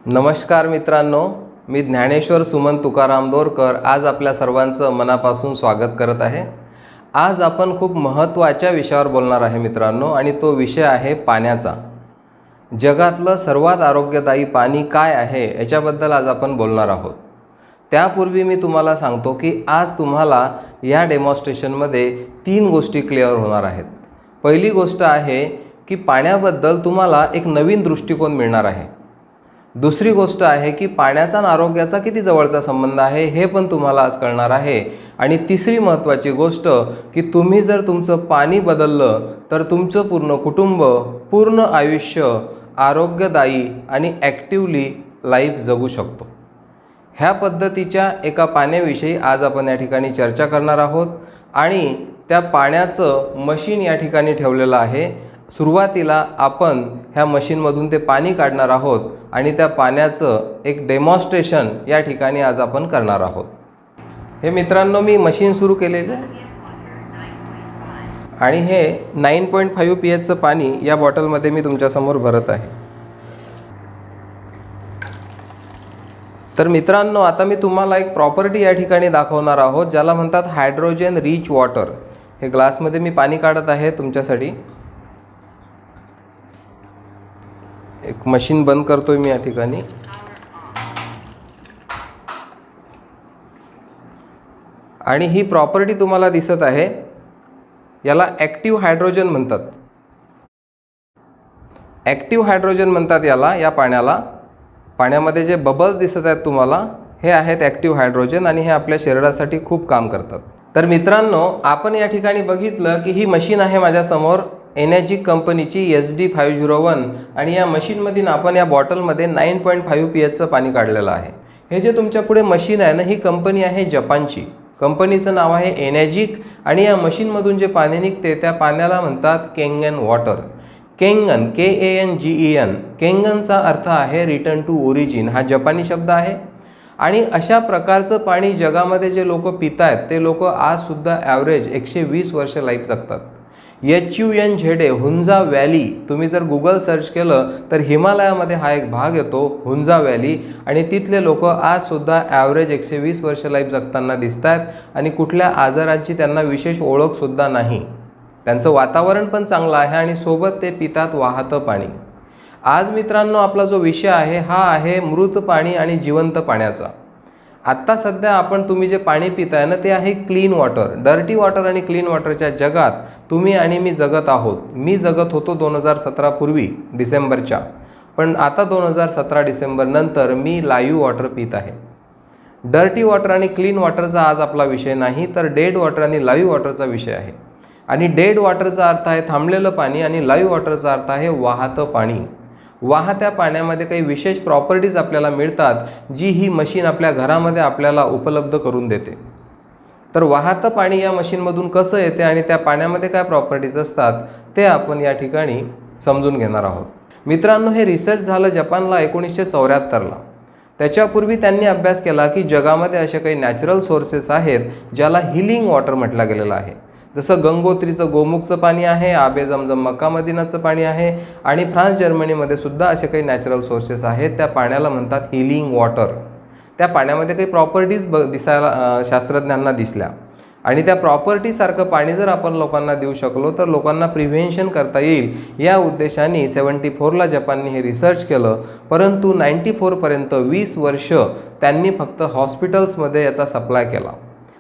नमस्कार मित्रांनो, मी ज्ञानेश्वर सुमन तुकाराम दोरकर आज आपल्या सर्वांचं मनापासून स्वागत करत आहे। आज आपण खूप महत्त्वाच्या विषयावर बोलणार आहे मित्रांनो, आणि तो विषय आहे पाण्याचा। जगातलं सर्वात आरोग्यदायी पाणी काय आहे याच्याबद्दल आज आपण बोलणार आहोत। त्यापूर्वी मी तुम्हाला सांगतो की आज तुम्हाला या डेमॉन्स्ट्रेशनमध्ये 3 गोष्टी क्लिअर होणार आहेत। पहिली गोष्ट आहे की पाण्याबद्दल तुम्हाला एक नवीन दृष्टिकोन मिळणार आहे। दुसरी गोष्ट आहे की पाण्याचा आणि आरोग्याचा किती जवळचा संबंध आहे हे पण तुम्हाला आज कळणार आहे। आणि तिसरी महत्त्वाची गोष्ट की तुम्ही जर तुमचं पाणी बदललं तर तुमचं पूर्ण कुटुंब, पूर्ण आयुष्य आरोग्यदायी आणि ॲक्टिव्हली लाईफ जगू शकतो। ह्या पद्धतीच्या एका पाण्याविषयी आज आपण या ठिकाणी चर्चा करणार आहोत। आणि त्या पाण्याचं मशीन या ठिकाणी ठेवलेलं आहे। सुरुवातीला आपण ह्या मशीनमधून ते पाणी काढणार आहोत आणि त्या पाण्याचं एक डेमॉन्स्ट्रेशन या ठिकाणी आज आपण करणार आहोत। हे मित्रांनो, मी मशीन सुरू केलेलं आहे आणि हे 9.5 pHचं पाणी या बॉटलमध्ये मी तुमच्यासमोर भरत आहे। तर मित्रांनो, आता मी तुम्हाला एक प्रॉपर्टी या ठिकाणी दाखवणार आहोत ज्याला म्हणतात हायड्रोजन रिच वॉटर। हे ग्लासमध्ये मी पाणी काढत आहे तुमच्यासाठी। एक मशीन बंद करतोय मी या ठिकाणी। आणि ही प्रॉपर्टी तुम्हाला दिसत आहे, याला ॲक्टिव्ह हायड्रोजन म्हणतात। ॲक्टिव्ह हायड्रोजन म्हणतात याला, या पाण्याला। पाण्यामध्ये जे बबल्स दिसत आहेत तुम्हाला, हे आहेत ॲक्टिव्ह हायड्रोजन आणि हे आपल्या शरीरासाठी खूप काम करतात। तर मित्रांनो, आपण या ठिकाणी बघितलं की ही मशीन आहे माझ्यासमोर, एनर्जिक कंपनीची SD501, आणि या मशीनमधून आपण या बॉटलमध्ये 9.5 pHचं पाणी काढलेलं आहे। हे जे तुमच्या पुढे मशीन आहे ना, ही कंपनी आहे जपानची। कंपनीचं नाव आहे एनर्जिक, आणि या मशीनमधून जे पाणी निघते त्या पाण्याला म्हणतात केंगन वॉटर। केंगन, KANGEN, केंगनचा अर्थ आहे रिटर्न टू ओरिजिन, हा जपानी शब्द आहे। आणि अशा प्रकारचं पाणी जगामध्ये जे लोक पित आहेत ते लोक आजसुद्धा ॲव्हरेज 120 वर्ष लाईफ जगतात। HUNZA, हुंजा व्हॅली, तुम्ही जर गुगल सर्च केलं तर हिमालयामध्ये हा एक भाग येतो हुंजा व्हॅली, आणि तिथले लोक आजसुद्धा ॲव्हरेज 120 वर्ष लाईफ जगताना दिसत आहेत। आणि कुठल्या आजारांची त्यांना विशेष ओळखसुद्धा नाही। त्यांचं वातावरण पण चांगलं आहे आणि सोबत ते पितात वाहतं पाणी। आज मित्रांनो, आपला जो विषय आहे हा आहे मृत पाणी आणि जिवंत पाण्याचा। आत्ता सध्या तुम्ही जे पाणी पिताय ना, ते आहे क्लीन वॉटर। डर्टी वॉटर आणि क्लीन वॉटरच्या जगात तुम्ही आणि मी जगत आहोत। मी जगत होतो 2017 पूर्वी डिसेंबरच्या, पण आता 2017 डिसेंबर नंतर मी लाईव्ह वॉटर पित आहे। डर्टी वॉटर आणि क्लीन वॉटरचा आज आपला विषय नाही, तर डेड वॉटर आणि लाईव्ह वॉटरचा विषय आहे। आणि डेड वॉटरचा अर्थ आहे थांबलेलं पाणी, आणि लाईव्ह वॉटरचा अर्थ आहे वाहतं पाणी। वाहत्या पाण्यामध्ये काही विशेष प्रॉपर्टीज आपल्याला मिळतात, जी ही मशीन आपल्या घरामध्ये आपल्याला उपलब्ध करून देते। तर वाहतं पाणी या मशीनमधून कसं येते आणि त्या पाण्यामध्ये काय प्रॉपर्टीज असतात ते आपण या ठिकाणी समजून घेणार आहोत। मित्रांनो, हे रिसर्च झालं जपानला 1974ला। त्याच्यापूर्वी त्यांनी अभ्यास केला की जगामध्ये असे काही नॅचरल सोर्सेस आहेत ज्याला हिलिंग वॉटर म्हटलं गेलेलं आहे। जसं गंगोत्रीचं गोमुखचं पाणी आहे, आबे जमजम मक्का मदिनाचं पाणी आहे, आणि फ्रान्स जर्मनीमध्ये सुद्धा असे काही नॅचरल सोर्सेस आहेत। त्या पाण्याला म्हणतात हिलिंग वॉटर। त्या पाण्यामध्ये काही प्रॉपर्टीज दिसायला शास्त्रज्ञांना दिसल्या, आणि त्या प्रॉपर्टीसारखं पाणी जर आपण लोकांना देऊ शकलो तर लोकांना प्रिव्हेन्शन करता येईल। या उद्देशाने 74ला जपानने हे रिसर्च केलं, परंतु 94 पर्यंत 20 वर्ष त्यांनी फक्त हॉस्पिटल्समध्ये याचा सप्लाय केला।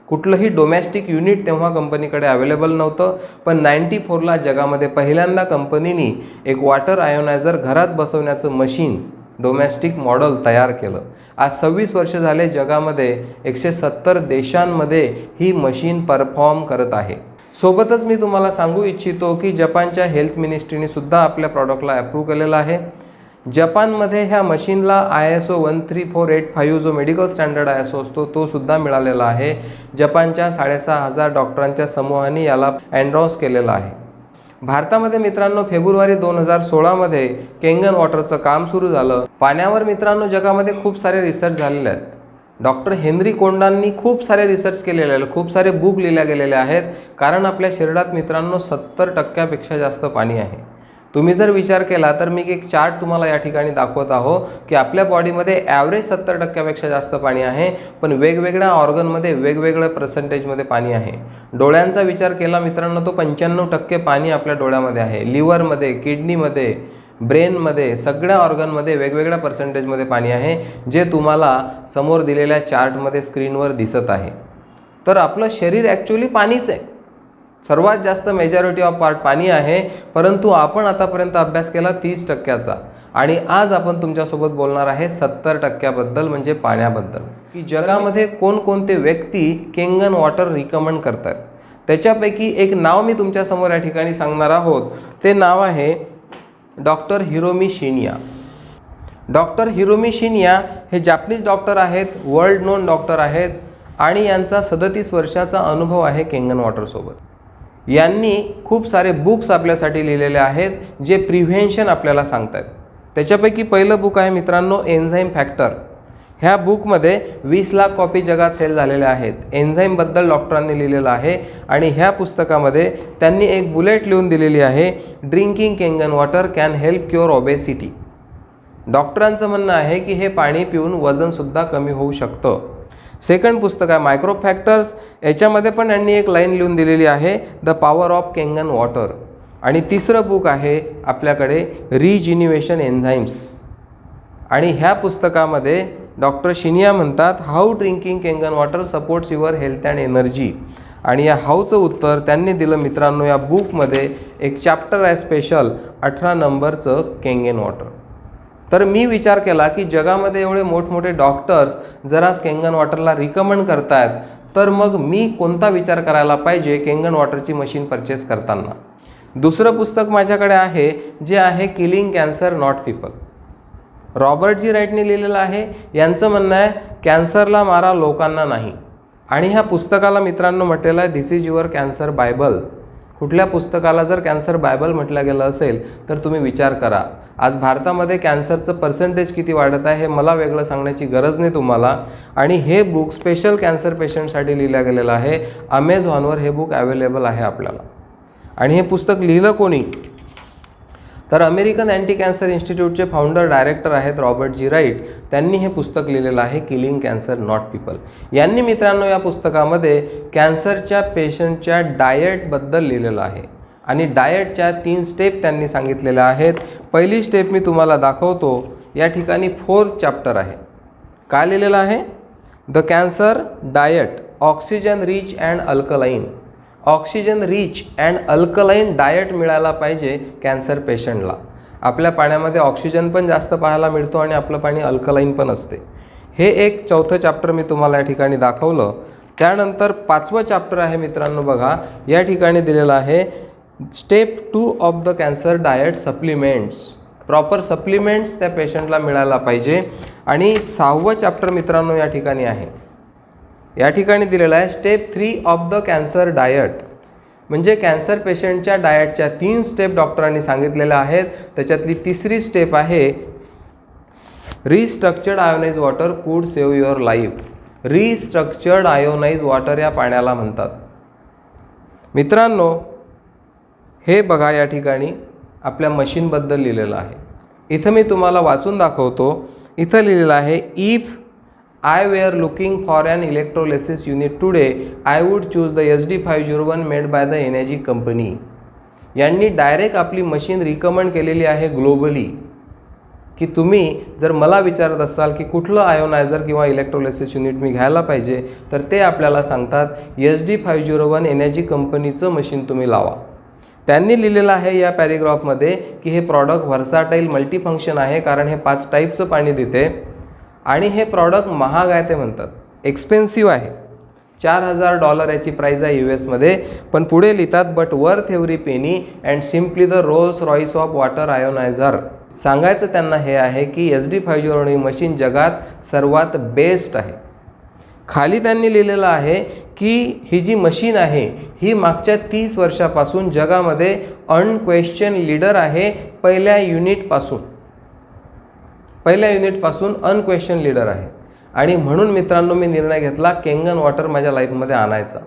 कुठलंही डोमेस्टिक युनिट तेव्हा कंपनीकडे अवेलेबल नव्हतं, पण 94ला जगामध्ये पहिल्यांदा कंपनीने एक वॉटर आयोनायझर घरात बसवण्याचं मशीन, डोमेस्टिक मॉडेल तयार केलं। आज 26 वर्ष झाले जगामध्ये 170 देशांमध्ये ही मशीन परफॉर्म करत आहे। सोबतच मी तुम्हाला सांगू इच्छितो की जपानच्या हेल्थ मिनिस्ट्रीने सुद्धा आपल्या प्रॉडक्टला अप्रूव्ह केलेलं आहे। जपानमध्ये ह्या मशीनला ISO 13485 जो मेडिकल स्टँडर्ड ISO असतो तो सुद्धा मिळालेला आहे। जपानच्या 6500 डॉक्टरांच्या समूहाने याला एंडोर्स केलेला आहे। भारतामध्ये मित्रांनो फेब्रुवारी 2016 केंगन वॉटरचं काम सुरू झालं। पाण्यावर मित्रांनो जगामध्ये खूप सारे रिसर्च झालेले आहेत। डॉक्टर हेनरी कोंडांनी खूप सारे रिसर्च केलेले आहे, खूप सारे बुक लिहिल्या गेलेले आहेत, कारण आपल्या शरीरात मित्रांनो 70% जास्त पाणी आहे. तुम्ही जर विचार केला तर मी एक चार्ट तुम्हाला या ठिकाणी दाखवत आहो की आपल्या बॉडीमध्ये ॲव्हरेज 70%पेक्षा जास्त पाणी आहे, पण वेगवेगळ्या ऑर्गनमध्ये वेगवेगळ्या पर्सेंटेजमध्ये पाणी आहे. डोळ्यांचा विचार केला मित्रांनो तो 95% पाणी आपल्या डोळ्यामध्ये आहे. लिव्हरमध्ये, किडनीमध्ये, ब्रेनमध्ये, सगळ्या ऑर्गनमध्ये वेगवेगळ्या पर्सेंटेजमध्ये पाणी आहे, जे तुम्हाला समोर दिलेल्या चार्टमध्ये स्क्रीनवर दिसत आहे. तर आपलं शरीर ॲक्च्युली पाणीच आहे. सर्वात जास्त मेजॉरिटी ऑफ पार्ट पाणी आहे, परंतु आपण आतापर्यंत अभ्यास केला 30%चा आणि आज आपण तुमच्यासोबत बोलणार आहे 70%बद्दल, म्हणजे पाण्याबद्दल. की जगामध्ये कोणकोणते व्यक्ती केंगन वॉटर रिकमेंड करतात, त्याच्यापैकी एक नाव मी तुमच्यासमोर या ठिकाणी सांगणार आहोत. ते नाव आहे डॉक्टर हिरोमी शिनिया. डॉक्टर हिरोमी शिनिया हे जापनीज डॉक्टर आहेत, वर्ल्ड नोन डॉक्टर आहेत आणि यांचा 37 वर्षाचा अनुभव आहे केंगन वॉटरसोबत. यांनी खूप सारे बुक्स आपल्यासाठी लिहिलेले आहेत, जे प्रिव्हेन्शन आपल्याला सांगतात. त्याच्यापैकी पहिलं बुक आहे मित्रांनो एन्झाईम फॅक्टर. ह्या बुकमध्ये 20 लाख कॉपी जगात सेल झालेल्या आहेत. एन्झाईमबद्दल डॉक्टरांनी लिहिलेलं आहे आणि ह्या पुस्तकामध्ये त्यांनी एक बुलेट लिहून दिलेली आहे, drinking Kangen water can help cure obesity. डॉक्टरांचं म्हणणं आहे की हे पाणी पिऊन वजनसुद्धा कमी होऊ शकतं. सेकंड पुस्तक आहे मायक्रो फॅक्टर्स. याच्यामध्ये पण यांनी एक लाईन लिहून दिलेली आहे, the power of Kangen water. आणि तिसरं बुक आहे आपल्याकडे रिजिन्युएशन एन्झाईम्स. आणि ह्या पुस्तकामध्ये डॉक्टर शिनिया म्हणतात how drinking Kangen water supports your health and energy. आणि या हाऊचं उत्तर त्यांनी दिलं मित्रांनो या बुकमध्ये. एक चॅप्टर आहे स्पेशल 18 नंबरचं केंगन वॉटर. तर मी विचार केला की जगामध्ये एवढे मोठमोठे डॉक्टर्स जरा केंगन वॉटरला रिकमेंड करतायत, तर मग मी कोणता विचार करायला पाहिजे केंगन वॉटरची मशीन परचेस करताना. दुसरं पुस्तक माझ्याकडे आहे, जे आहे killing cancer not people. Robert G राईटने लिहिलेलं आहे. यांचं म्हणणं आहे कॅन्सरला मारा, लोकांना नाही. आणि ह्या पुस्तकाला मित्रांनो म्हटलेलं आहे दिस इज युअर कॅन्सर बायबल. कुठल्या पुस्तकाला जर कॅन्सर बायबल म्हटलं गेलं असेल तर तुम्ही विचार करा, आज भारतामध्ये कॅन्सरचं पर्सेंटेज किती वाढत आहे हे मला वेगळं सांगण्याची गरज नाही तुम्हाला. आणि हे बुक स्पेशल कॅन्सर पेशंटसाठी लिहिलं गेलेलं आहे. अमेझॉनवर हे बुक अवेलेबल आहे आपल्याला. आणि हे पुस्तक लिहिलं कोणी, तर अमेरिकन अँटी कॅन्सर इन्स्टिट्यूटचे फाउंडर डायरेक्टर आहेत रॉबर्ट जी राईट. त्यांनी हे पुस्तक लिहिलेलं आहे किलिंग कॅन्सर नॉट पीपल. यांनी मित्रांनो या पुस्तकामध्ये कॅन्सरच्या पेशंटच्या डाएटबद्दल लिहिलेलं आहे आणि डाएटच्या 3 स्टेप त्यांनी सांगितलेल्या आहेत. पहिली स्टेप मी तुम्हाला दाखवतो. या ठिकाणी 4th चॅप्टर आहे. काय लिहिलेलं आहे, the cancer diet oxygen rich and alkaline. Oxygen rich and alkaline diet मिळायला पाहिजे कॅन्सर पेशंटला. आपल्या पाण्यामध्ये ऑक्सिजन पण जास्त पाहायला मिळतो आणि आपलं पाणी अल्कलाईन पण असते. हे एक 4थं चॅप्टर मी तुम्हाला या ठिकाणी दाखवलं. त्यानंतर 5वं चॅप्टर आहे मित्रांनो बघा, या ठिकाणी दिलेलं आहे step 2 of the cancer diet supplements. Proper supplements त्या पेशंटला मिळायला पाहिजे. आणि 6वं चॅप्टर मित्रांनो या ठिकाणी आहे. या ठिकाणी दिलेलं आहे step 3 of the cancer diet. म्हणजे कॅन्सर पेशंटच्या डाएटच्या 3 स्टेप डॉक्टरांनी सांगितलेल्या आहेत. त्याच्यातली 3री स्टेप आहे restructured ionize water could save your life. Restructured ionize water या पाण्याला म्हणतात. मित्रांनो हे बघा या ठिकाणी आपल्या मशीनबद्दल लिहिलेलं आहे. इथं मी तुम्हाला वाचून दाखवतो. इथं लिहिलेलं आहे if I were looking for an electrolysis unit today, I would choose the SD501 made by the Energy company. यांनी डायरेक्ट आपली मशीन रिकमेंड केलेली आहे ग्लोबली, की तुम्ही जर मला विचारत असाल की कुठलं आयोनायझर किंवा इलेक्ट्रोलायसिस युनिट मी घ्यायला पाहिजे, तर ते आपल्याला सांगतात SD501 एनर्जी कंपनीचं मशीन तुम्ही लावा. त्यांनी लिहिलेलं आहे या पॅरेग्राफमध्ये की हे प्रॉडक्ट व्हर्साटाईल मल्टीफंक्शन आहे, कारण हे 5 टाईपचं पाणी देते. आणि हे प्रॉडक्ट महाग आहे ते म्हणतात, एक्सपेन्सिव्ह आहे. $4000 याची प्राईज आहे US मध्ये. पण पुढे लिहितात but worth every penny and simply the Rolls Royce of water ionizer. सांगायचं त्यांना हे आहे की SD501 मशीन जगात सर्वात बेस्ट आहे. खाली त्यांनी लिहिलेलं आहे की ही जी मशीन आहे ही मागच्या 30 वर्षापासून जगामध्ये अनक्वेश्चन लीडर आहे. पहिल्या युनिटपासून अनक्वेश्चन लीडर आहे. आणि म्हणून मित्रांनो मी निर्णय घेतला केंगन वॉटर माझ्या लाईफमध्ये आणायचा.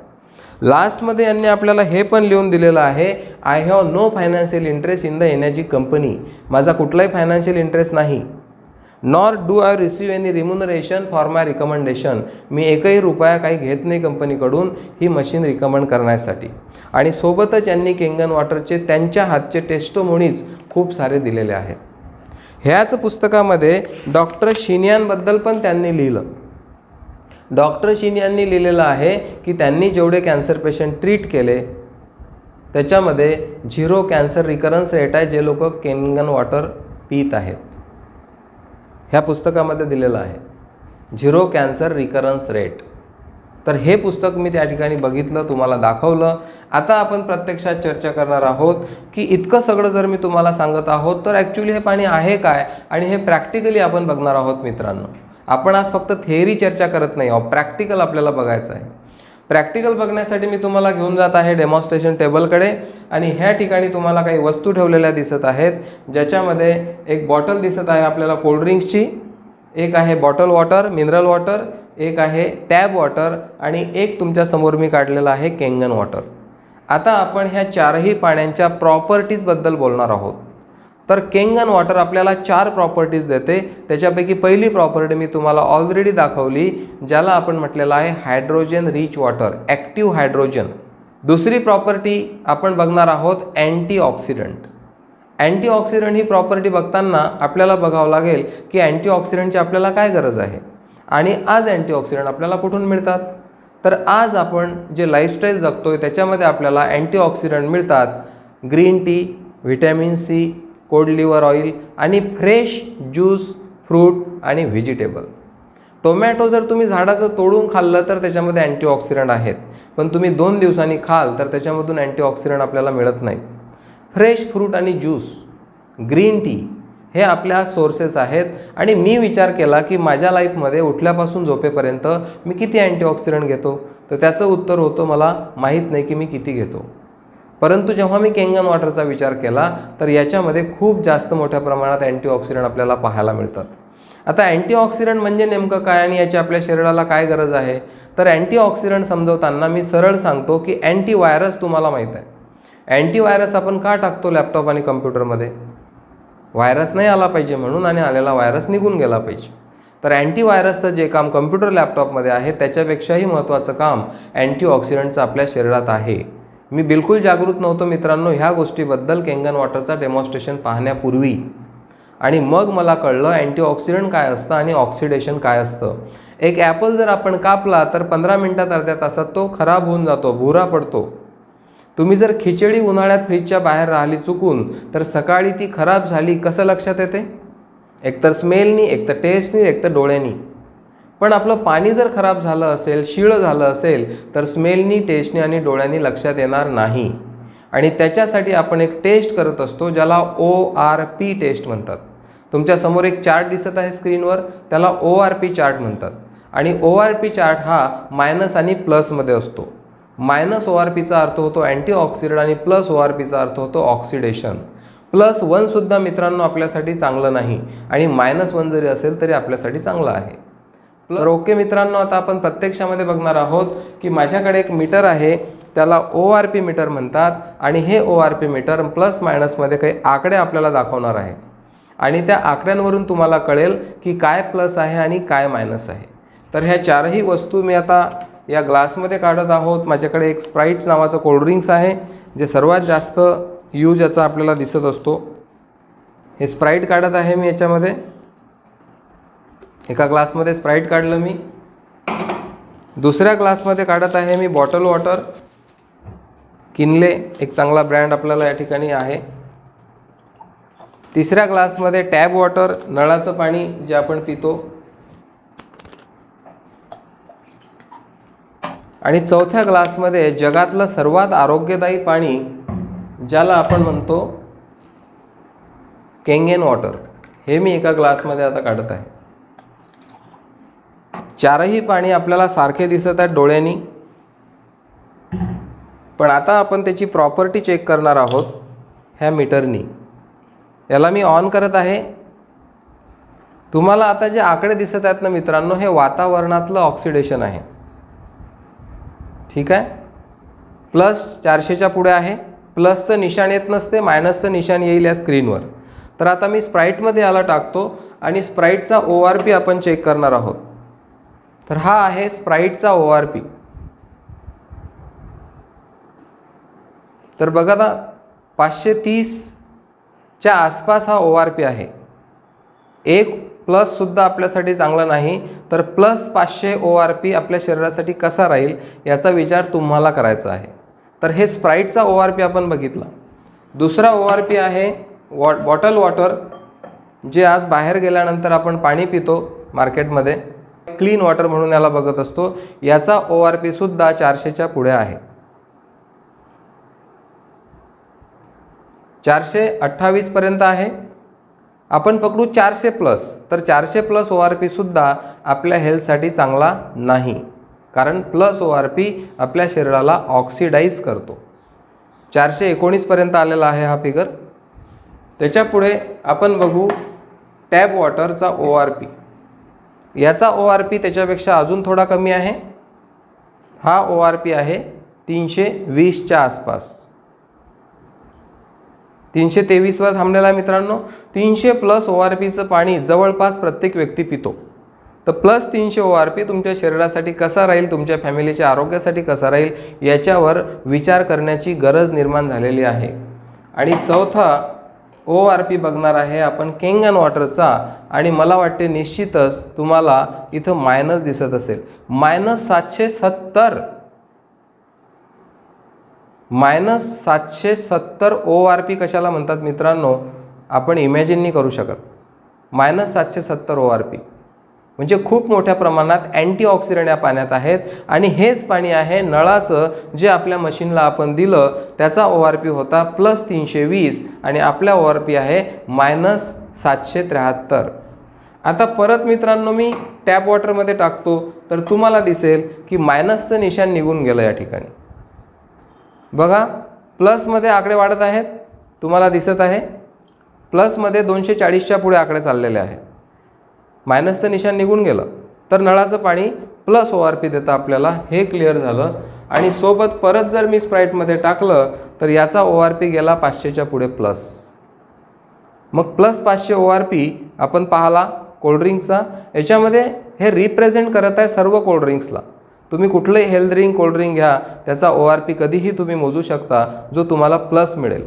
लास्टमध्ये यांनी आपल्याला हे पण लिहून दिलेलं आहे, I have no financial interest in the energy company. माझा कुठलाही फायनान्शियल इंटरेस्ट नाही. Nor do I receive any remuneration for my recommendation. मी एकही रुपया काही घेत नाही कंपनीकडून ही मशीन रिकमेंड करण्यासाठी. आणि सोबतच यांनी केंगन वॉटरचे त्यांच्या हातचे टेस्टोमोनीज खूप सारे दिलेले आहेत. ह्याच पुस्तकामध्ये डॉक्टर शिनियांबद्दल पण त्यांनी लिहिलं. डॉक्टर शिनियांनी लिहिलेलं आहे की त्यांनी जेवढे कॅन्सर पेशंट ट्रीट केले त्याच्यामध्ये 0 कॅन्सर रिकरन्स रेट आहे जे लोक केंगन वॉटर पित आहेत. ह्या पुस्तकामध्ये दिलेलं आहे 0 कॅन्सर रिकरन्स रेट. तर हे पुस्तक मी त्या ठिकाणी बघितलं, तुम्हाला दाखवलं. आता आपण प्रत्यक्षात चर्चा करणार आहोत की इतकं सगळं जर मी तुम्हाला सांगत आहोत तर ॲक्च्युली हे पाणी आहे काय आणि हे प्रॅक्टिकली आपण बघणार आहोत मित्रांनो. आपण आज फक्त थेअरी चर्चा करत नाही आहोत, प्रॅक्टिकल आपल्याला बघायचं आहे. प्रॅक्टिकल बघण्यासाठी मी तुम्हाला घेऊन जात आहे डेमॉन्स्ट्रेशन टेबलकडे. आणि ह्या ठिकाणी तुम्हाला काही वस्तू ठेवलेल्या दिसत आहेत, ज्याच्यामध्ये एक बॉटल दिसत आहे आपल्याला कोल्ड्रिंक्सची, एक आहे बॉटल वॉटर मिनरल वॉटर, एक आहे टॅब वॉटर आणि एक तुमच्यासमोर मी काढलेलं आहे केंगन वॉटर. आता आपण ह्या चारही पाण्यांच्या प्रॉपर्टीजबद्दल बोलणार आहोत. तर केंगन वॉटर आपल्याला 4 प्रॉपर्टीज देते. त्याच्यापैकी पहिली प्रॉपर्टी मी तुम्हाला ऑलरेडी दाखवली, ज्याला आपण म्हटलेलं आहे hydrogen rich water, active hydrogen. दुसरी प्रॉपर्टी आपण बघणार आहोत अँटीऑक्सिडंट. अँटीऑक्सिडंट ही प्रॉपर्टी बघताना आपल्याला बघावं लागेल की अँटीऑक्सिडंटची आपल्याला काय गरज आहे आणि आज अँटीऑक्सिडंट आपल्याला कुठून मिळतात. तर आज आपण जे लाईफस्टाईल जगतोय त्याच्यामध्ये आपल्याला अँटीऑक्सिडंट मिळतात green tea, vitamin C, cod liver oil आणि फ्रेश ज्यूस, फ्रूट आणि व्हेजिटेबल. टोमॅटो जर तुम्ही झाडाचं तोडून खाल्लं तर त्याच्यामध्ये अँटीऑक्सिडंट आहेत, पण तुम्ही 2 दिवसांनी खाल तर त्याच्यामधून अँटीऑक्सिडंट आपल्याला मिळत नाही. फ्रेश फ्रूट आणि ज्यूस, ग्रीन टी हे आपल्या सोर्सेस आहेत. आणि मी विचार केला की माझ्या लाईफमध्ये उठल्यापासून झोपेपर्यंत मी किती अँटीऑक्सिडंट घेतो, तर त्याचं उत्तर होतं मला माहीत नाही की मी किती घेतो. परंतु जेव्हा मी केंगन वॉटरचा विचार केला तर याच्यामध्ये खूप जास्त मोठ्या प्रमाणात अँटीऑक्सिडंट आपल्याला पाहायला मिळतात. आता अँटीऑक्सिडंट म्हणजे नेमकं काय आणि याची आपल्या शरीराला काय गरज आहे. तर अँटीऑक्सिडंट समजवताना मी सरळ सांगतो की अँटीव्हायरस तुम्हाला माहीत आहे. अँटीव्हायरस आपण का टाकतो लॅपटॉप आणि कम्प्युटरमध्ये? व्हायरस नाही आला पाहिजे म्हणून आणि आलेला व्हायरस निघून गेला पाहिजे. तर अँटीव्हायरसचं जे काम कम्प्युटर लॅपटॉपमध्ये आहे त्याच्यापेक्षाही महत्त्वाचं काम अँटीऑक्सिडंटचं आपल्या शरीरात आहे. मी बिलकुल जागृत नव्हतो मित्रांनो ह्या गोष्टीबद्दल केंगन वॉटरचा डेमॉन्स्ट्रेशन पाहण्यापूर्वी. आणि मग मला कळलं अँटीऑक्सिडंट काय असतं आणि ऑक्सिडेशन काय असतं. एक ॲपल जर आपण कापला तर 15 मिनिटात अर्ध्या तासात तो खराब होऊन जातो, भुरा पडतो. तुम्ही जर खिचडी उन्हाळ्यात फ्रीजच्या बाहेर राहिली चुकून तर सकाळी ती खराब झाली कसं लक्षात येते? एकतर स्मेलनी, एकतर टेस्टनी, एकतर डोळ्यांनी. पण आपलं पाणी जर खराब झालं असेल, शिळं झालं असेल तर स्मेलनी, टेस्टनी आणि डोळ्यांनी लक्षात येणार नाही. आणि त्याच्यासाठी आपण एक टेस्ट करत असतो ज्याला ORP टेस्ट म्हणतात. तुमच्यासमोर एक चार्ट दिसत आहे स्क्रीनवर, त्याला ORP चार्ट म्हणतात. आणि ORP चार्ट हा मायनस आणि प्लसमध्ये असतो. मायनस ORPचा अर्थ होतो अँटीऑक्सिडंट आणि प्लस ORPचा अर्थ होतो ऑक्सिडेशन. +1 सुद्धा मित्रांनो आपल्यासाठी चांगलं नाही आणि -1 जरी असेल तरी आपल्यासाठी चांगलं आहे. तर ओके मित्रांनो, आता आपण प्रत्यक्षामध्ये बघणार आहोत की माझ्याकडे एक मीटर आहे, त्याला ORP मीटर म्हणतात. आणि हे ORP मीटर प्लस मायनसमध्ये काही आकडे आपल्याला दाखवणार आहे आणि त्या आकड्यांवरून तुम्हाला कळेल की काय प्लस आहे आणि काय मायनस आहे. तर ह्या चारही वस्तू मी आता या ग्लासमध्ये काढत आहोत. माझ्याकडे एक स्प्राईट नावाचं कोल्ड्रिंक्स आहे जे सर्वात जास्त यूज याचा आपल्याला दिसत असतो. हे स्प्राईट काढत आहे मी याच्यामध्ये. एका ग्लासमध्ये स्प्राईट काढलं मी. दुसऱ्या ग्लासमध्ये काढत आहे मी बॉटल वॉटर. किनले एक चांगला ब्रँड आपल्याला या ठिकाणी आहे. तिसऱ्या ग्लासमध्ये टॅब वॉटर, नळाचं पाणी जे आपण पितो. आणि चौथ्या ग्लासमध्ये जगातलं सर्वात आरोग्यदायी पाणी ज्याला आपण म्हणतो केंगन वॉटर, हे मी एका ग्लासमध्ये आता काढत आहे. चारही पाणी आपल्याला सारखे दिसत आहेत डोळ्यांनी, पण आता आपण त्याची प्रॉपर्टी चेक करणार आहोत ह्या मीटरनी. याला मी ऑन करत आहे. तुम्हाला आता जे आकडे दिसत आहेत ना मित्रांनो, हे वातावरणातलं ऑक्सिडेशन आहे. ठीक आहे, प्लस 400च्या पुढे आहे. प्लसचं निशाण येत नसते, मायनसचं निशाण येईल या स्क्रीनवर. तर आता मी स्प्राईटमध्ये याला टाकतो आणि स्प्राईटचा ORP आपण चेक करणार आहोत. तर हा आहे स्प्राईटचा ORP. तर बघा ना, 530च्या आसपास हा ORP आहे. एक प्लससुद्धा आपल्यासाठी चांगला नाही. तर प्लस 500 ORP आपल्या शरीरासाठी कसा राहील याचा विचार तुम्हाला करायचा आहे. तर हे स्प्राईटचा ORP आपण बघितला. दुसरा ORP आहे बॉटल वॉटर, जे आज बाहेर गेल्यानंतर आपण पाणी पितो मार्केटमध्ये, क्लीन वॉटर म्हणून याला बघत असतो. याचा ORP सुद्धा 400च्या पुढे आहे. 428 पर्यंत आहे. आपण पकडू 400 प्लस. तर 400 प्लस ORP सुद्धा आपल्या हेल्थसाठी चांगला नाही, कारण प्लस ORP आपल्या शरीराला ऑक्सिडाईज करतो. 419 पर्यंत आलेला आहे हा फिगर. त्याच्या पुढे आपण बघू टॅप वॉटरचा ORP. याचा ORP त्याच्यापेक्षा अजून थोडा कमी आहे. हा ORP आहे 320च्या आसपास. 323वर थांबलेला आहे मित्रांनो. 300 प्लस ORPचं पाणी जवळपास प्रत्येक व्यक्ती पितो. तर प्लस 300 ORP तुमच्या शरीरासाठी कसा राहील, तुमच्या फॅमिलीच्या आरोग्यासाठी कसा राहील याच्यावर विचार करण्याची गरज निर्माण झालेली आहे. आणि चौथा ORP बघणार आहे आपण केंगन वॉटरचा. आणि मला वाटते निश्चितच तुम्हाला इथं मायनस दिसत असेल. -770 -770 ORP कशाला म्हणतात मित्रांनो, आपण इमॅजिन नाही करू शकत. -770 ORP म्हणजे खूप मोठ्या प्रमाणात अँटीऑक्सिडंट या पाण्यात आहेत. आणि हेच पाणी आहे नळाचं, जे आपल्या मशीनला आपण दिलं त्याचा ORP होता +320 आणि आपल्या ORP आहे -773. आता परत मित्रांनो मी टॅप वॉटरमध्ये टाकतो तर तुम्हाला दिसेल की मायनसचं निशाण निघून गेलं या ठिकाणी. बघा, प्लसमध्ये आकडे वाढत आहेत, तुम्हाला दिसत आहे. प्लसमध्ये 240च्या पुढे आकडे चाललेले आहेत. मायनसचं निशाण निघून गेलं. तर नळाचं पाणी प्लस ORP देतं आपल्याला, हे क्लिअर झालं. आणि सोबत परत जर मी स्प्राईटमध्ये टाकलं तर याचा ORP गेला 500च्या पुढे प्लस. मग प्लस 500 ORP आपण पाहिला कोल्ड्रिंक्सचा. याच्यामध्ये हे रिप्रेझेंट करत आहे सर्व कोल्ड्रिंक्सला. तुम्ही कुठलंही हेल्थ ड्रिंक कोल्ड्रिंक घ्या, त्याचा ORP कधीही तुम्ही मोजू शकता, जो तुम्हाला प्लस मिळेल.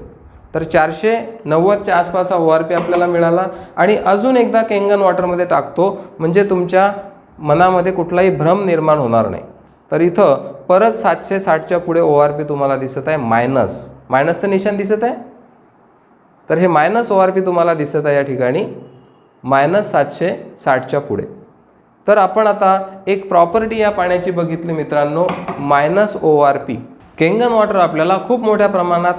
तर 490च्या आसपास हा ORP आपल्याला मिळाला. आणि अजून एकदा केंगन वॉटरमध्ये टाकतो म्हणजे तुमच्या मनामध्ये कुठलाही भ्रम निर्माण होणार नाही. तर इथं परत 760च्या पुढे ORP तुम्हाला दिसत आहे. मायनसचं निशाण दिसत आहे. तर हे मायनस ORP तुम्हाला दिसत आहे या ठिकाणी -760च्या पुढे. तर आपण आता एक प्रॉपर्टी या पाण्याची बघितली मित्रांनो, -ORP. केंगन वॉटर आपल्याला खूप मोठ्या प्रमाणात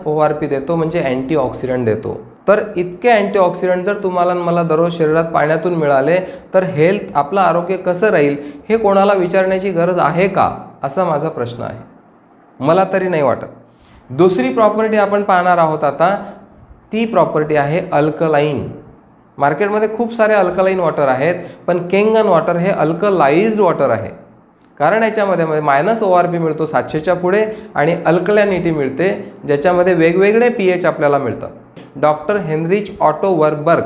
-ORP देतो, म्हणजे अँटीऑक्सिडंट देतो. तर इतके अँटीऑक्सिडंट जर तुम्हाला मला दररोज शरीरात पाण्यातून मिळाले तर हेल्थ, आपलं आरोग्य कसं राहील हे कोणाला विचारण्याची गरज आहे का, असा माझा प्रश्न आहे. मला तरी नाही वाटत. दुसरी प्रॉपर्टी आपण पाहणार आहोत आता. ती प्रॉपर्टी आहे अल्कलाईन. मार्केटमध्ये खूप सारे अल्कलाईन वॉटर आहेत, पण केंगन वॉटर हे अल्कलाइज्ड वॉटर आहे. कारण याच्यामध्ये -ORP मिळतो 700च्या पुढे आणि अल्कलॅनिटी मिळते, ज्याच्यामध्ये वेगवेगळे pH आपल्याला मिळतात. डॉक्टर हेनरिच ऑटो वर्बर्ग,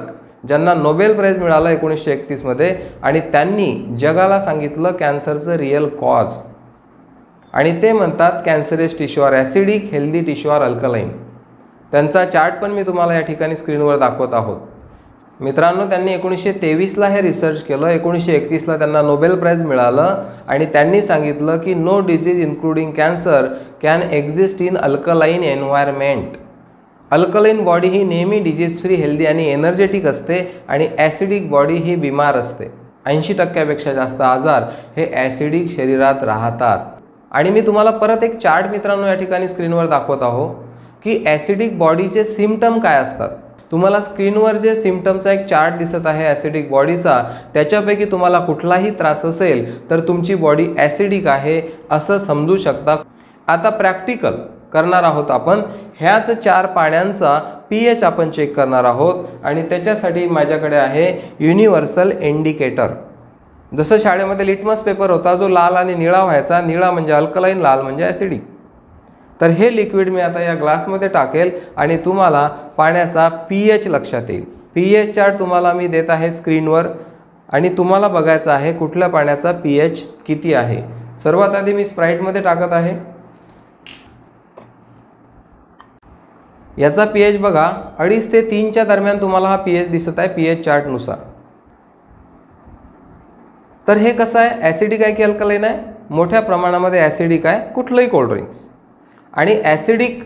ज्यांना नोबेल प्राइज मिळाला 1931मध्ये, आणि त्यांनी जगाला सांगितलं कॅन्सरचं रिअल कॉज. आणि ते म्हणतात cancerous tissue are acidic, healthy tissue are alkaline. त्यांचा चार्ट पण मी तुम्हाला या ठिकाणी स्क्रीनवर दाखवत आहोत. मित्रांनो, त्यांनी 1923ला हे रिसर्च केलं. 1931ला त्यांना नोबेल प्राइज मिळालं आणि त्यांनी सांगितलं की no disease including cancer can exist in alkaline environment. Alkaline body ही नेहमी डिजीज फ्री, हेल्दी आणि एनर्जेटिक असते आणि ॲसिडिक बॉडी ही बिमार असते. 80% जास्त आजार हे ॲसिडिक शरीरात राहतात. आणि मी तुम्हाला परत एक चार्ट मित्रांनो या ठिकाणी स्क्रीनवर दाखवत आहो की ॲसिडिक बॉडीचे सिम्पटम काय असतात. तुम्हाला स्क्रीनवर जे सिम्पटमचा एक चार्ट दिसत आहे ॲसिडिक बॉडीचा, त्याच्यापैकी तुम्हाला कुठलाही त्रास असेल तर तुमची बॉडी ॲसिडिक आहे असं समजू शकता. आता प्रॅक्टिकल, करणार आहोत आपण ह्याच 4 पाण्यांचा pH आपण चेक करणार आहोत आणि त्याच्यासाठी माझ्याकडे आहे युनिव्हर्सल इंडिकेटर। जसं शाळेमध्ये लिटमस पेपर होता जो लाल आणि निळा व्हायचा, निळा म्हणजे अल्कलाइन, लाल म्हणजे ॲसिडिक। तर हे लिक्विड मी आता या ग्लासमध्ये टाकेल आणि तुम्हाला पाण्याचा pH लक्षात येईल। pH चार्ट तुम्हाला मी देत आहे स्क्रीनवर आणि तुम्हाला बघायचं आहे कुठल्या पाण्याचा pH किती आहे। सर्वात आधी मी स्प्राइटमध्ये टाकत आहे। याचा pH बघा 2.5 ते 3च्या दरम्यान तुम्हाला हा pH दिसत आहे pH चार्टनुसार। तर हे कसं आहे, ॲसिडिक आहे की अल्कलाइन आहे? मोठ्या प्रमाणामध्ये ॲसिडिक आहे कुठलंही कोल्ड्रिंक्स। आणि ॲसिडिक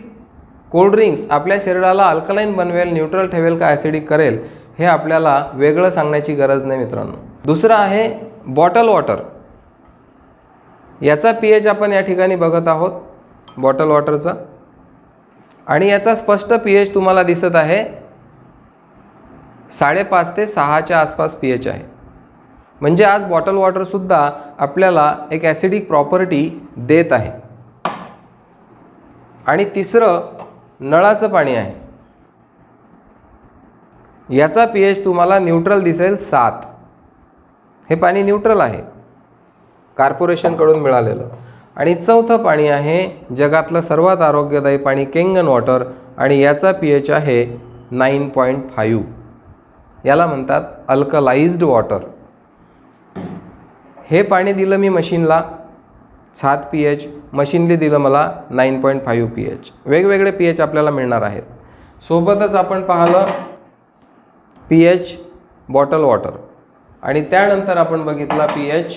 कोल्ड्रिंक्स आपल्या शरीराला अल्कलाइन बनवेल, न्यूट्रल ठेवेल का ॲसिडिक करेल हे आपल्याला वेगळं सांगण्याची गरज नाही मित्रांनो। दुसरं आहे बॉटल वॉटर। याचा pH आपण या ठिकाणी बघत आहोत बॉटल वॉटरचा आणि याचा स्पष्ट pH तुम्हाला दिसत आहे 5.5 ते 6च्या आसपास pH आहे। म्हणजे आज बॉटल वॉटरसुद्धा आपल्याला एक ॲसिडिक प्रॉपर्टी देत आहे। आणि तिसरं नळाचं पाणी आहे। याचा pH तुम्हाला न्यूट्रल दिसेल 7। हे पाणी न्यूट्रल आहे कॉर्पोरेशनकडून मिळालेलं। आणि चौथं पाणी आहे जगातलं सर्वात आरोग्यदायी पाणी केंगन वॉटर आणि याचा pH आहे 9.5। याला म्हणतात अल्कलाइज्ड वॉटर। हे पाणी दिलं मी मशीनला 7 pH, मशीनने दिलं मला 9.5 pH। वेगवेगळे pH आपल्याला मिळणार आहेत। सोबतच आपण पाहिलं pH बॉटल वॉटर आणि त्यानंतर आपण बघितला pH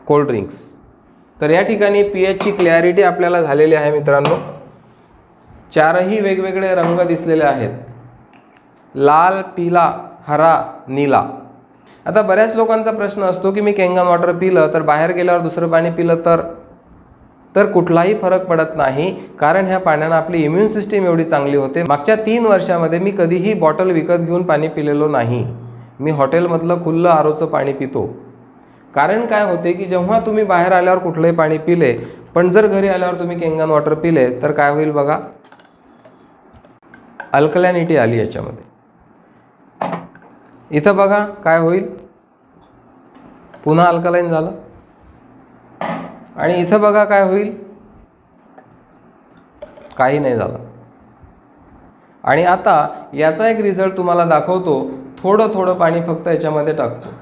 कोल्ड ड्रिंक्स। तर या ठिकाणी pH ची क्लॅरिटी आपल्याला झालेली आहे मित्रांनो। 4ही वेगवेगळे रंग दिसलेले आहेत, लाल, पीला, हरा, नीला। आता बऱ्याच लोकांचा प्रश्न असतो की मी केंगन वॉटर पिलं तर बाहेर गेल्यावर दुसरं पाणी पिलं तर कुठलाही फरक पडत नाही, कारण ह्या पाण्यानं आपली इम्युन सिस्टीम एवढी चांगली होते। मागच्या 3 वर्षामध्ये मी कधीही बॉटल विकत घेऊन पाणी पिलेलो नाही। मी हॉटेलमधलं खुल्लं आरोचं पाणी पितो। कारण काय होते की जेव्हा तुम्ही बाहेर आल्यावर कुठलंही पाणी पिले पण जर घरी आल्यावर तुम्ही केंगन वॉटर पिले तर काय होईल बघा, अल्कलॅनिटी आली याच्यामध्ये। इथं बघा काय होईल, पुन्हा अल्कलाइन झालं। आणि इथं बघा काय होईल, काही नाही झालं। आणि आता याचा एक रिझल्ट तुम्हाला दाखवतो। थोडं थोडं पाणी फक्त याच्यामध्ये टाकतो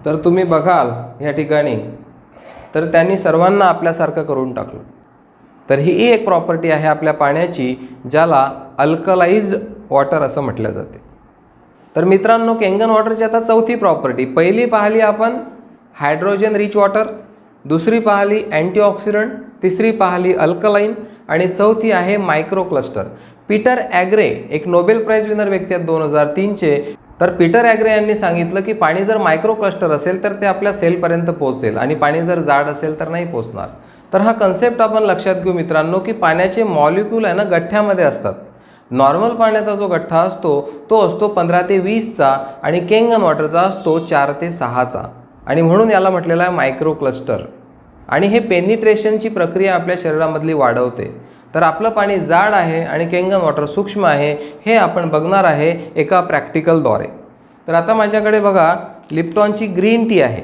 तर तुम्ही बघाल या ठिकाणी तर त्यांनी सर्वांना आपल्यासारखं करून टाकलं। तर ही एक प्रॉपर्टी आहे आपल्या पाण्याची ज्याला अल्कलाइज्ड वॉटर असं म्हटलं जाते। तर मित्रांनो केंगन वॉटरची आता चौथी प्रॉपर्टी, पहिली पाहिली आपण हायड्रोजन रिच वॉटर, दुसरी पाहिली अँटीऑक्सिडंट, तिसरी पाहिली अल्कलाइन आणि चौथी आहे मायक्रो क्लस्टर। पीटर ॲग्रे एक नोबेल प्राइज विनर व्यक्ती आहेत 2003चे। तर पीटर ॲग्रे यांनी सांगितलं की पाणी जर मायक्रो क्लस्टर असेल तर ते आपल्या सेलपर्यंत पोहोचेल आणि पाणी जर जाड असेल तर नाही पोहोचणार। तर हा कन्सेप्ट आपण लक्षात घेऊ मित्रांनो की पाण्याचे मॉलिक्यूल आहे ना गठ्ठ्यामध्ये असतात। नॉर्मल पाण्याचा जो गठ्ठा असतो तो असतो 15 ते 20चा आणि केंगन वॉटरचा असतो 4 ते 6चा आणि म्हणून याला म्हटलेलं आहे मायक्रो क्लस्टर। आणि हे पेनिट्रेशनची प्रक्रिया आपल्या शरीरामधली वाढवते। तर आपलं पाणी जाड आहे आणि केंगन वॉटर सूक्ष्म आहे हे आपण बघणार आहे एका प्रॅक्टिकलद्वारे। तर आता माझ्याकडे बघा लिप्टॉनची ग्रीन टी आहे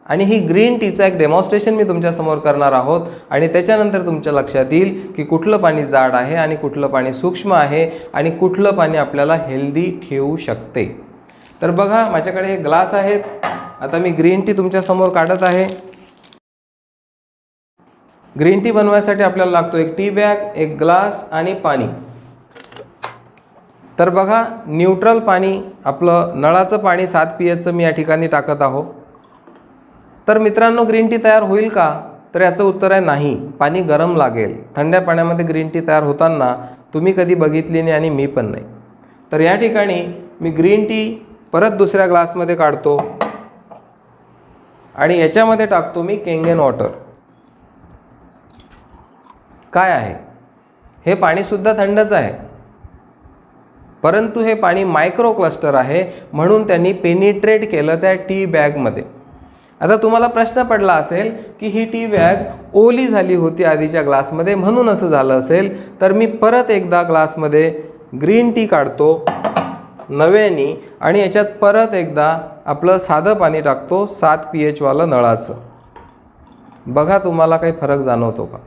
आणि ही ग्रीन टीचा एक डेमॉन्स्ट्रेशन मी तुमच्यासमोर करणार आहोत आणि त्याच्यानंतर तुमच्या लक्षात येईल की कुठलं पाणी जाड आहे आणि कुठलं पाणी सूक्ष्म आहे आणि कुठलं पाणी आपल्याला हेल्दी ठेवू शकते। तर बघा माझ्याकडे हे ग्लास आहेत। आता मी ग्रीन टी तुमच्यासमोर काढत आहे। ग्रीन टी बनवायसाठी आपल्याला लागतो एक टी बॅग, एक ग्लास आणि पाणी। तर बघा न्यूट्रल पाणी आपलं नळाचं पाणी 7 pHचं मी या ठिकाणी टाकत आहो। तर मित्रांनो ग्रीन टी तयार होईल का, तर याचं उत्तर आहे नाही, पाणी गरम लागेल। थंड्या पाण्यामध्ये ग्रीन टी तयार होताना तुम्ही कधी बघितली नाही आणि मी पण नाही। तर या ठिकाणी मी ग्रीन टी परत दुसऱ्या ग्लासमध्ये काढतो आणि याच्यामध्ये टाकतो मी केंगन वॉटर। काय आहे हे पाणीसुद्धा थंडच आहे, परंतु हे पाणी मायक्रो क्लस्टर आहे म्हणून त्यांनी पेनिट्रेट केलं त्या टी बॅगमध्ये। आता तुम्हाला प्रश्न पडला असेल की ही टी बॅग ओली झाली होती आधीच्या ग्लासमध्ये म्हणून असं झालं असेल, तर मी परत एकदा ग्लासमध्ये ग्रीन टी काढतो नव्याने आणि याच्यात परत एकदा आपलं साधं पाणी टाकतो 7 pH वालं नळाचं. बघा तुम्हाला काही फरक जाणवतो का?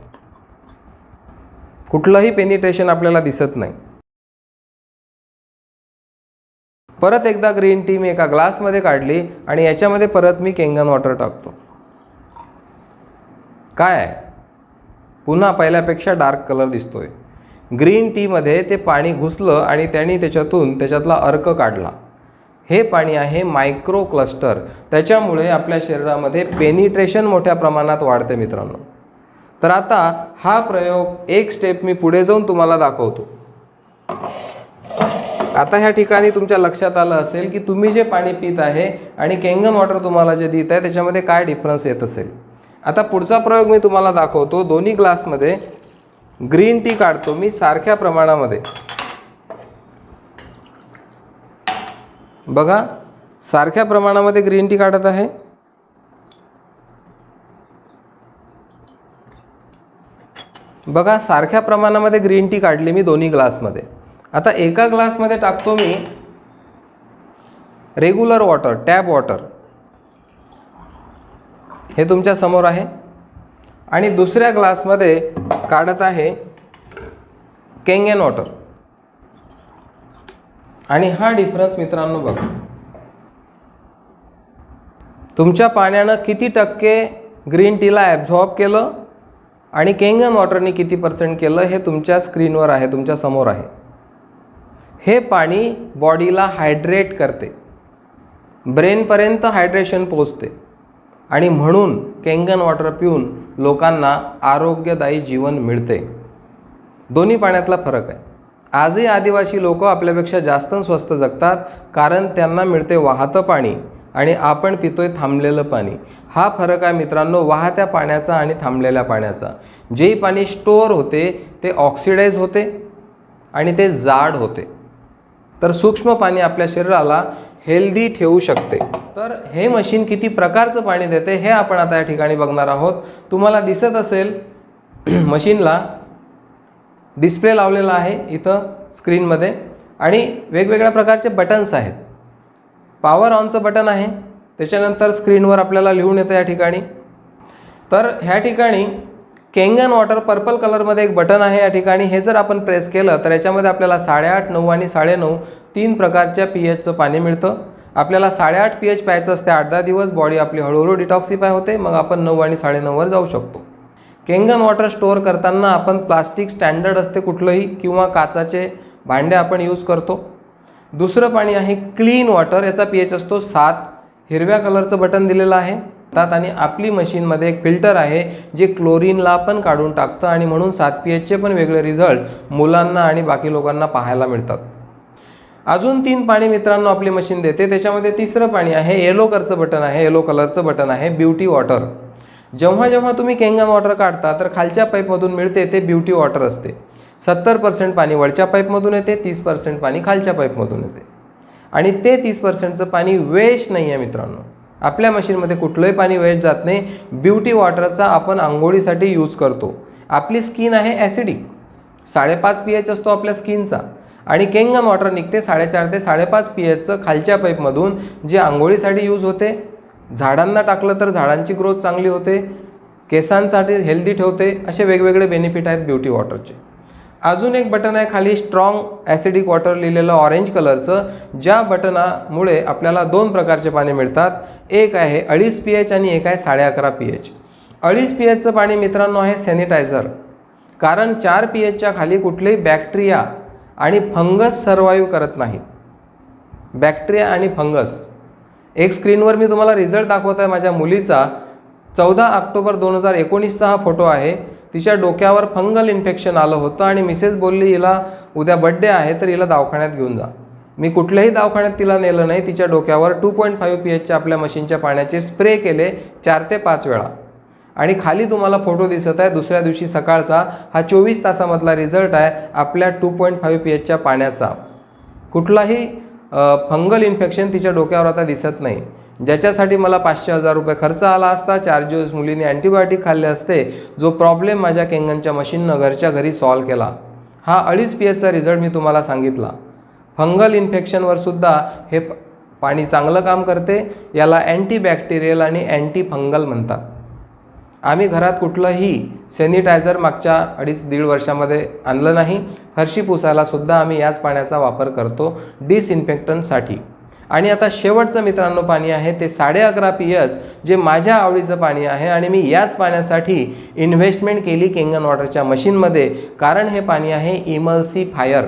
कुठलंही पेनिट्रेशन आपल्याला दिसत नाही. परत एकदा ग्रीन टी मी एका ग्लासमध्ये काढली आणि याच्यामध्ये परत मी केंगन वॉटर टाकतो. काय आहे? पुन्हा पहिल्यापेक्षा डार्क कलर दिसतोय. ग्रीन टीमध्ये ते पाणी घुसलं आणि त्यांनी त्याच्यातला अर्क काढला. हे पाणी आहे मायक्रो क्लस्टर. त्याच्यामुळे आपल्या शरीरामध्ये पेनिट्रेशन मोठ्या प्रमाणात वाढते मित्रांनो. तर आता हा प्रयोग एक स्टेप मी पुढे जाऊन तुम्हाला दाखवतो. आता ह्या ठिकाणी तुमच्या लक्षात आलं असेल की तुम्ही जे पाणी पित आहे आणि केंगन वॉटर तुम्हाला जे देत आहे त्याच्यामध्ये काय डिफरन्स येत असेल. आता पुढचा प्रयोग मी तुम्हाला दाखवतो. दोन्ही ग्लासमध्ये ग्रीन टी काढतो मी सारख्या प्रमाणामध्ये. बघा, सारख्या प्रमाणामध्ये ग्रीन टी काढत आहे. बघा, सारख्या प्रमाणामध्ये ग्रीन टी काढली मी दोन्ही ग्लासमध्ये. आता एका ग्लासमध्ये टाकतो मी रेग्युलर वॉटर, टॅप वॉटर, हे तुमच्या समोर आहे. आणि दुसऱ्या ग्लासमध्ये काढत आहे केंगन वॉटर. आणि हा डिफरन्स मित्रांनो बघा, तुमच्या पाण्यानं किती टक्के ग्रीन टीला ॲब्झॉर्ब केलं आणि केंगन वॉटरने किती % केलं हे तुमच्या स्क्रीनवर आहे, तुमच्या समोर आहे. हे पाणी बॉडीला हायड्रेट करते, ब्रेनपर्यंत हायड्रेशन पोचते आणि म्हणून केंगन वॉटर पिऊन लोकांना आरोग्यदायी जीवन मिळते. दोन्ही पाण्यातला फरक आहे. आजही आदिवासी लोक आपल्यापेक्षा जास्त स्वस्त जगतात कारण त्यांना मिळते वाहतं पाणी आणि आपण पितोय थांबलेलं पाणी. हा फरक आहे मित्रांनो वाहत्या पाण्याचा आणि थांबलेल्या पाण्याचा. जे पाणी स्टोअर होते ते ऑक्सिडाइज होते आणि ते जाड होते. तर सूक्ष्म पाणी आपल्या शरीराला हेल्दी ठेवू शकते. तर हे मशीन किती प्रकारचं पाणी देते हे आपण आता या ठिकाणी बघणार आहोत. तुम्हाला दिसत असेल मशीनला डिस्प्ले लावलेला आहे इथं स्क्रीनमध्ये आणि वेगवेगळ्या प्रकारचे बटन्स आहेत. पॉवर ऑनचं बटन आहे, त्याच्यानंतर स्क्रीनवर आपल्याला लिहून येतं या ठिकाणी. तर ह्या ठिकाणी केंगन वॉटर पर्पल कलरमध्ये एक बटन आहे या ठिकाणी. हे जर आपण प्रेस केलं तर याच्यामध्ये आपल्याला 8.5, 9 आणि 9.5 तीन प्रकारच्या pHचं पाणी मिळतं. आपल्याला 8.5 pH प्यायचं असते 8-10 दिवस. बॉडी आपली हळूहळू डिटॉक्सिफाय होते, मग आपण 9 आणि 9.5 वर जाऊ शकतो. केंगन वॉटर स्टोअर करताना आपण प्लास्टिक स्टँडर्ड असते कुठलंही किंवा काचाचे भांडे आपण यूज करतो. दुसरं पाणी आहे क्लीन वॉटर, याचा pH असतो 7. हिरव्या कलरचं बटन दिलेलं आहे आणि आपली मशीनमध्ये एक फिल्टर आहे जे क्लोरीनला पण काढून टाकतं आणि म्हणून 7 pHचे पण वेगळे रिझल्ट मुलांना आणि बाकी लोकांना पाहायला मिळतात. अजून 3 पाणी मित्रांनो आपली मशीन देते. त्याच्यामध्ये तिसरं पाणी आहे येलो कलरचं बटन आहे ब्युटी वॉटर. जेव्हा जेव्हा तुम्ही केंगन वॉटर काढता तर खालच्या पाईपमधून मिळते ते ब्युटी वॉटर असते. 70% पाणी वरच्या पाईपमधून येते, 30% पाणी खालच्या पाईपमधून येते. आणि ते 30%चं पाणी वेस्ट नाही आहे मित्रांनो. आपल्या मशीनमध्ये कुठलंही पाणी वेस्ट जात नाही. ब्युटी वॉटरचा आपण आंघोळीसाठी यूज करतो. आपली स्किन आहे ॲसिडिक, 5.5 pH असतो आपल्या स्किनचा आणि केंगन वॉटर निघते 4.5 ते 5.5 pHचं खालच्या पाईपमधून, जे आंघोळीसाठी यूज होते. झाडांना टाकलं तर झाडांची ग्रोथ चांगली होते, केसांसाठी हेल्दी ठेवते. असे वेगवेगळे बेनिफिट आहेत ब्युटी वॉटरचे. अजून एक बटन आहे खाली स्ट्रॉंग ॲसिडिक वॉटर लिहिलेलं ऑरेंज कलरचं, ज्या बटनामुळे आपल्याला 2 प्रकारचे पाणी मिळतात. एक आहे 2.5 pH आणि एक आहे 11.5 pH. 2.5 pHचं पाणी मित्रांनो आहे सॅनिटायझर, कारण 4 pHच्या खाली कुठलेही बॅक्टेरिया आणि फंगस सर्वाईव्ह करत नाहीत. बॅक्टेरिया आणि फंगस. एक स्क्रीनवर मी तुम्हाला रिझल्ट दाखवत आहे माझ्या मुलीचा. 14 ऑक्टोबर 2019चा हा फोटो आहे. तिच्या डोक्यावर फंगल इन्फेक्शन आलं होतं आणि मिसेस बोलली हिला उद्या बड्डे आहे तर हिला दवाखान्यात घेऊन जा. मी कुठल्याही दवाखान्यात तिला नेलं नाही. तिच्या डोक्यावर 2.5 pHच्या आपल्या मशीनच्या पाण्याचे स्प्रे केले 4 ते 5 वेळा. आणि खाली तुम्हाला फोटो दिसत आहे दुसऱ्या दिवशी सकाळचा. हा 24 तासामधला रिझल्ट आहे आपल्या 2.5 pHच्या पाण्याचा. कुठलाही फंगल इन्फेक्शन तिच्या डोक्यावर आता दिसत नाही. ज्याच्यासाठी मला 500,000 रुपये खर्च आला असता, 4 दिवस मुलीने अँटीबायोटिक खाल्ले असते, जो प्रॉब्लेम माझ्या केंगनच्या मशीननं घरच्या घरी सॉल्व्ह केला. हा 2.5 pHचा रिझल्ट मी तुम्हाला सांगितला. फंगल इन्फेक्शनवर सुद्धा हे पाणी चांगलं काम करते. याला अँटीबॅक्टेरियल आणि अँटी फंगल म्हणतात. आम्ही घरात कुठलंही सॅनिटायझर मागच्या 2.5-1.5 वर्षामध्ये आणलं नाही. फरशी पुसायला सुद्धा आम्ही याच पाण्याचा वापर करतो डिसइन्फेक्टंटसाठी. आणि आता शेवटचं मित्रांनो पाणी आहे ते 11.5 pH, जे माझ्या आवडीचं पाणी आहे आणि मी याच पाण्यासाठी इन्व्हेस्टमेंट केली केंगन वॉटरच्या मशीनमध्ये, कारण हे पाणी आहे इमल्सिफायर.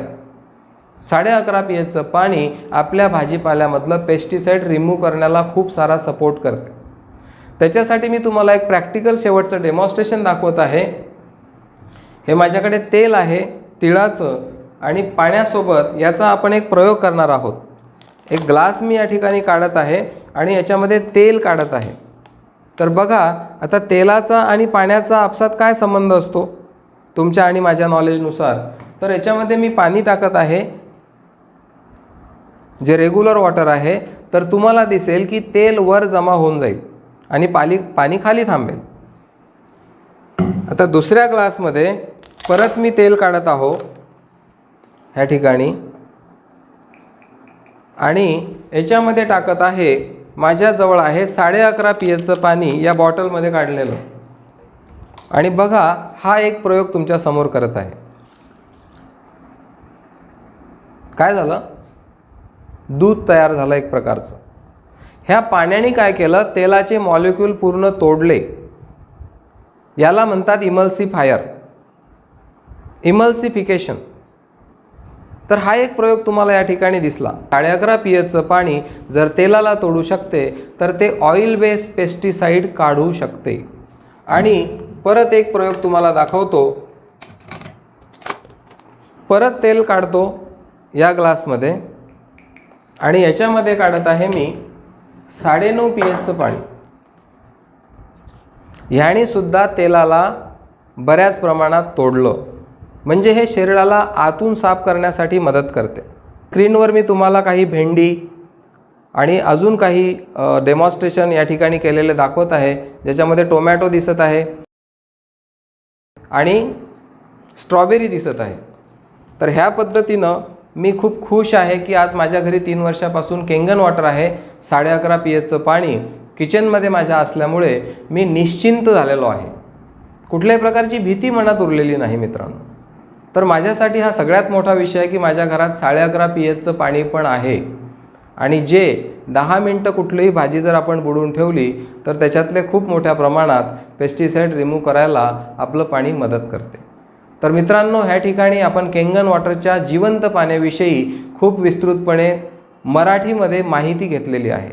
11.5 pHचं पाणी आपल्या भाजीपाल्यामधलं पेस्टिसाइड रिमूव्ह करण्याला खूप सारा सपोर्ट करते. त्याच्यासाठी मी तुम्हाला एक प्रॅक्टिकल शेवटचं डेमॉन्स्ट्रेशन दाखवत आहे. हे माझ्याकडे तेल आहे तिळाचं आणि पाण्यासोबत याचा आपण एक प्रयोग करणार आहोत. एक ग्लास मी या ठिकाणी काढत आहे आणि याच्यामध्ये तेल काढत आहे. तर बघा आता तेलाचा आणि पाण्याचा आपसात काय संबंध असतो तुमच्या आणि माझ्या नॉलेजनुसार. तर याच्यामध्ये मी पाणी टाकत आहे जे रेग्युलर वॉटर आहे. तर तुम्हाला दिसेल की तेल वर जमा होऊन जाईल आणि पाणी खाली थांबेल. आता दुसऱ्या ग्लासमध्ये परत मी तेल काढत आहो ह्या ठिकाणी आणि याच्यामध्ये टाकत आहे. माझ्याजवळ आहे 11.5 pHचं पाणी या बॉटलमध्ये काढलेलं. आणि बघा हा एक प्रयोग तुमच्या समोर करत आहे. काय झालं? दूध तयार झालं एक प्रकारचं. ह्या पाण्याने काय केलं, तेलाचे मॉलिक्यूल पूर्ण तोडले. याला म्हणतात इमल्सिफायर, इमल्सिफिकेशन. तर हा एक प्रयोग तुम्हाला या ठिकाणी दिसला. 11.5 pHचं पाणी जर तेलाला तोडू शकते तर ते ऑइल बेस पेस्टिसाइड काढू शकते. आणि परत एक प्रयोग तुम्हाला दाखवतो. परत तेल काढतो या ग्लासमध्ये आणि याच्यामध्ये काढत आहे मी 9.5 pHचं पाणी. ह्याने सुद्धा तेलाला बऱ्याच प्रमाणात तोडलं, म्हणजे हे शरीराला आतून साफ करण्यासाठी मदत करते. स्क्रीनवर मी तुम्हाला काही भेंडी आणि अजून काही डेमॉन्स्ट्रेशन या ठिकाणी केलेले दाखवत आहे, ज्याच्यामध्ये टोमॅटो दिसत आहे आणि स्ट्रॉबेरी दिसत आहे. तर ह्या पद्धतीनं मी खूप खुश आहे की आज माझ्या घरी 3 वर्षापासून केंगन वॉटर आहे. 11.5 pHचं पाणी किचनमध्ये माझ्या असल्यामुळे मी निश्चिंत झालेलो आहे. कुठल्याही प्रकारची भीती मनात उरलेली नाही मित्रांनो. तर माझ्यासाठी हा सगळ्यात मोठा विषय आहे की माझ्या घरात 11.5 pHचं पाणी पण आहे आणि जे 10 मिनटं कुठलीही भाजी जर आपण बुडवून ठेवली तर त्याच्यातले खूप मोठ्या प्रमाणात पेस्टिसाइड रिमूव्ह करायला आपलं पाणी मदत करते. तर मित्रांनो ह्या ठिकाणी आपण केंगन वॉटरच्या जिवंत पाण्याविषयी खूप विस्तृतपणे मराठीमध्ये माहिती घेतलेली आहे.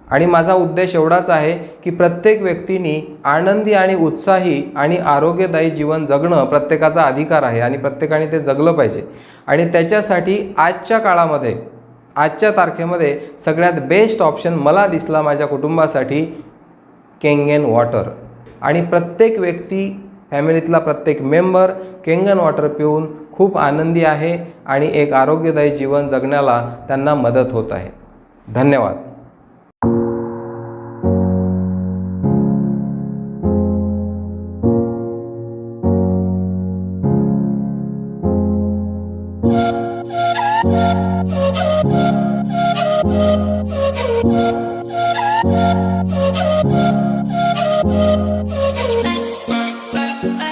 आणि माझा उद्देश एवढाच आहे की प्रत्येक व्यक्तीने आनंदी आणि उत्साही आणि आरोग्यदायी जीवन जगणं प्रत्येकाचा अधिकार आहे आणि प्रत्येकाने ते जगलं पाहिजे. आणि त्याच्यासाठी आजच्या काळामध्ये, आजच्या तारखेमध्ये सगळ्यात बेस्ट ऑप्शन मला दिसला माझ्या कुटुंबासाठी केंगन वॉटर. आणि प्रत्येक व्यक्ती, फॅमिलीतला प्रत्येक मेंबर केंगन वॉटर पिऊन खूप आनंदी आहे आणि एक आरोग्यदायी जीवन जगण्याला त्यांना मदत होत आहे. धन्यवाद.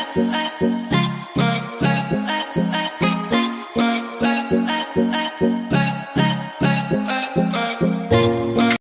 I